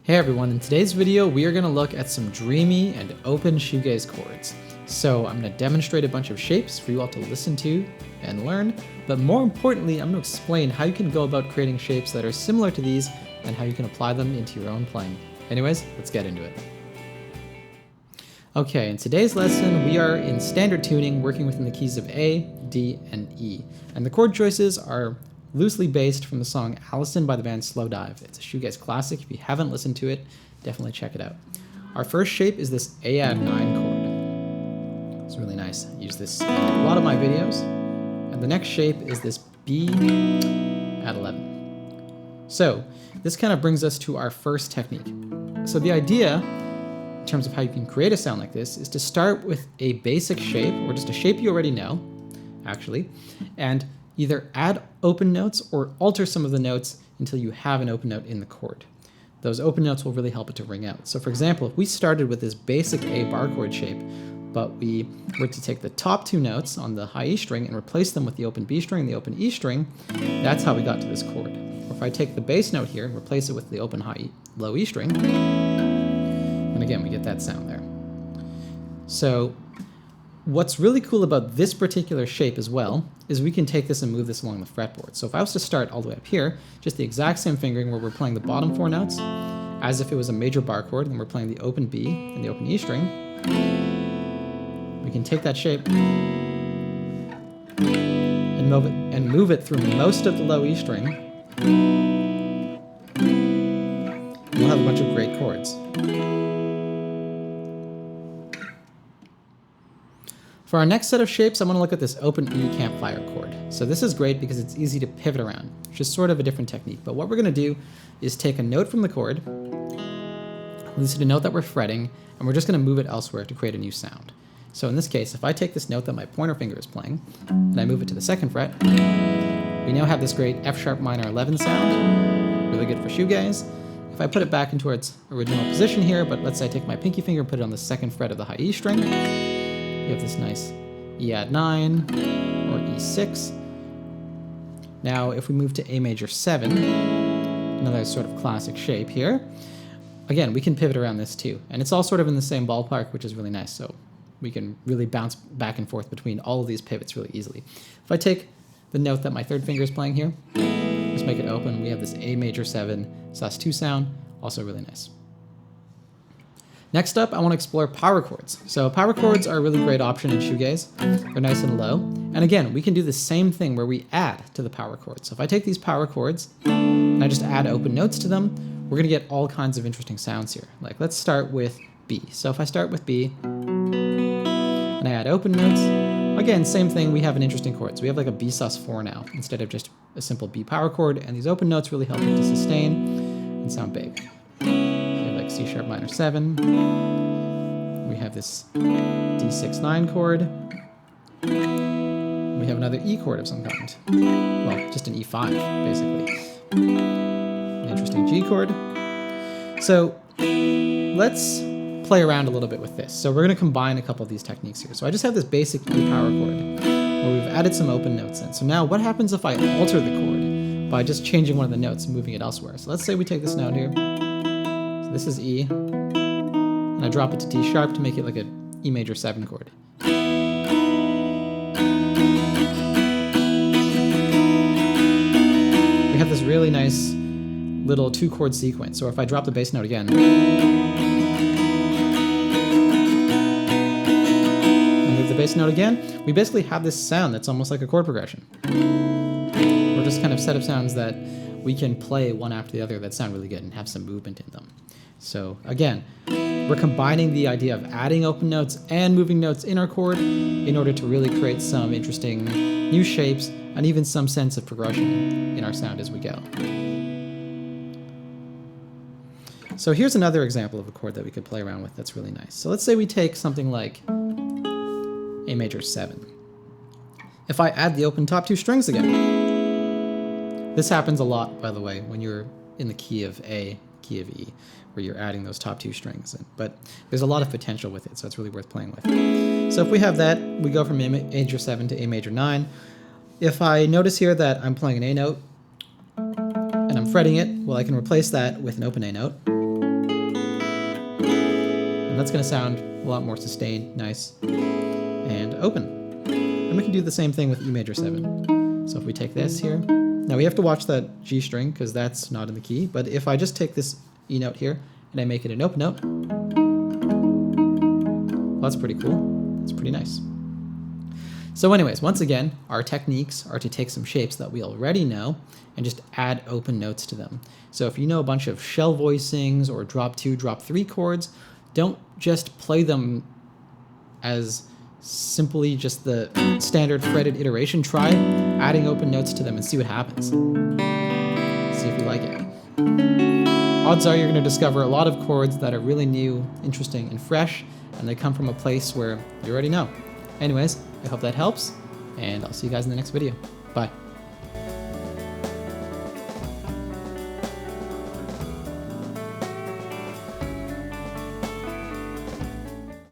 Hey everyone, in today's video we are going to look at some dreamy and open shoegaze chords. So I'm going to demonstrate a bunch of shapes for you all to listen to and learn, but more importantly I'm going to explain how you can go about creating shapes that are similar to these and how you can apply them into your own playing. Anyways, let's get into it. Okay, in today's lesson we are in standard tuning working within the keys of A, D, and E. And the chord choices are loosely based from the song Alison by the band Slowdive. It's a shoegaze classic. If you haven't listened to it, definitely check it out. Our first shape is this A add 9 chord. It's really nice. I use this in a lot of my videos. And the next shape is this B add 11. So this kind of brings us to our first technique. So the idea, in terms of how you can create a sound like this, is to start with a basic shape, or just a shape you already know, actually, and either add open notes or alter some of the notes until you have an open note in the chord. Those open notes will really help it to ring out. So for example, if we started with this basic A bar chord shape, but we were to take the top two notes on the high E string and replace them with the open B string and the open E string, that's how we got to this chord. Or if I take the bass note here and replace it with the open low E string, and again, we get that sound there. So what's really cool about this particular shape as well is we can take this and move this along the fretboard. So if I was to start all the way up here, just the exact same fingering where we're playing the bottom four notes as if it was a major bar chord, and we're playing the open B and the open E string, we can take that shape and move it through most of the low E string. We'll have a bunch of great chords. For our next set of shapes, I'm going to look at this open E campfire chord. So this is great because it's easy to pivot around, which is sort of a different technique. But what we're going to do is take a note from the chord, listen to a note that we're fretting, and we're just going to move it elsewhere to create a new sound. So in this case, if I take this note that my pointer finger is playing, and I move it to the second fret, we now have this great F sharp minor 11 sound, really good for shoegaze. If I put it back into its original position here, but let's say I take my pinky finger and put it on the second fret of the high E string, we have this nice E add 9 or E6. Now if we move to A major 7, another sort of classic shape here, again we can pivot around this too, and it's all sort of in the same ballpark, which is really nice, so we can really bounce back and forth between all of these pivots really easily. If I take the note that my third finger is playing here, just make it open, we have this A major 7 sus2 sound, also really nice. Next up, I want to explore power chords. So power chords are a really great option in shoegaze. They're nice and low. And again, we can do the same thing where we add to the power chords. So if I take these power chords and I just add open notes to them, we're going to get all kinds of interesting sounds here. Like let's start with B. So if I start with B and I add open notes, again, same thing, we have an interesting chord. So we have like a B sus4 now instead of just a simple B power chord, and these open notes really help it to sustain and sound big. C sharp minor 7. We have this D6 9 chord. We have another E chord of some kind. Well, just an E5 basically. An interesting G chord. So let's play around a little bit with this. So we're going to combine a couple of these techniques here. So I just have this basic E power chord where we've added some open notes in. So now what happens if I alter the chord by just changing one of the notes and moving it elsewhere? So let's say we take this note here. This is E, and I drop it to D sharp to make it like an E major 7 chord. We have this really nice little 2-chord sequence. So if I drop the bass note again, and move the bass note again, we basically have this sound that's almost like a chord progression. Or just kind of set of sounds that we can play one after the other that sound really good and have some movement in them. So again, we're combining the idea of adding open notes and moving notes in our chord in order to really create some interesting new shapes and even some sense of progression in our sound as we go. So here's another example of a chord that we could play around with that's really nice. So let's say we take something like A major 7. If I add the open top two strings again, this happens a lot, by the way, when you're in the key of A, key of E, where you're adding those top two strings. But there's a lot of potential with it, so it's really worth playing with. So if we have that, we go from A major 7 to A major 9. If I notice here that I'm playing an A note and I'm fretting it, well, I can replace that with an open A note. that's going to sound a lot more sustained, nice, and open. And we can do the same thing with E major 7. So if we take this here, now we have to watch that G string because that's not in the key, but if I just take this E note here and I make it an open note, well, that's pretty cool. It's pretty nice. So anyways, once again, our techniques are to take some shapes that we already know and just add open notes to them. So if you know a bunch of shell voicings or drop 2, drop 3 chords, don't just play them as simply just the standard fretted iteration. Try adding open notes to them and see what happens. See if you like it. Odds are you're going to discover a lot of chords that are really new, interesting, and fresh, and they come from a place where you already know. Anyways, I hope that helps, and I'll see you guys in the next video. Bye.